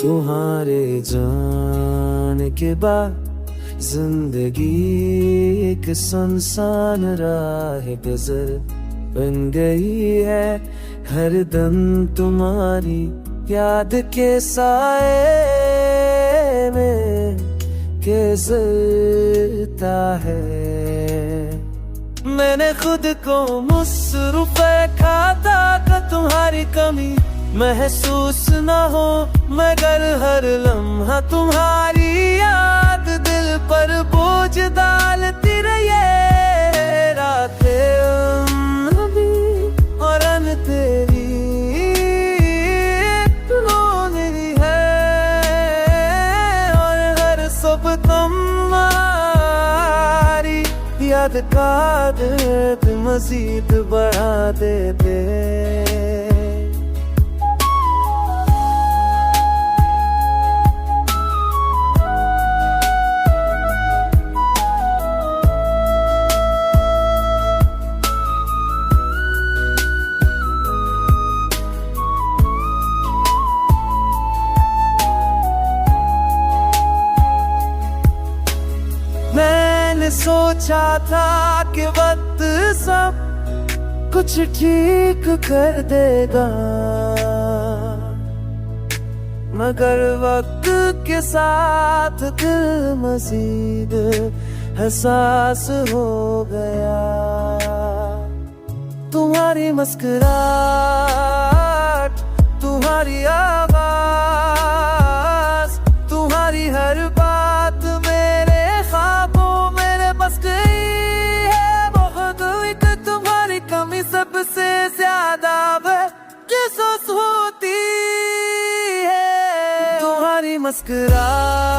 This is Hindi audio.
तुम्हारे जाने के बाद जिंदगी एक सुनसान राह गुजर बन गई है। हर दम तुम्हारी याद के साए में गुजरता है। मैंने खुद को मुसरूफ खाता था तुम्हारी कमी महसूस न हो, मगर हर लम्हा तुम्हारी याद दिल पर बोझ डालती रही। रातें अभी और अन तेरी मेरी है, और हर सुबह तुम्हारी याद का दर्द मजीद बढ़ा देते। मैंने सोचा था कि वक्त सब कुछ ठीक कर देगा, मगर वक्त के साथ दिल मजीद हसास हो गया। तुम्हारी मुस्कुराहट, तुम्हारी आवाज, तुम्हारी हर बात मेरे ख्वाबों में बस गई है। बहुत एक तुम्हारी कमी सबसे ज्यादा महसूस होती है। तुम्हारी मुस्कुराहट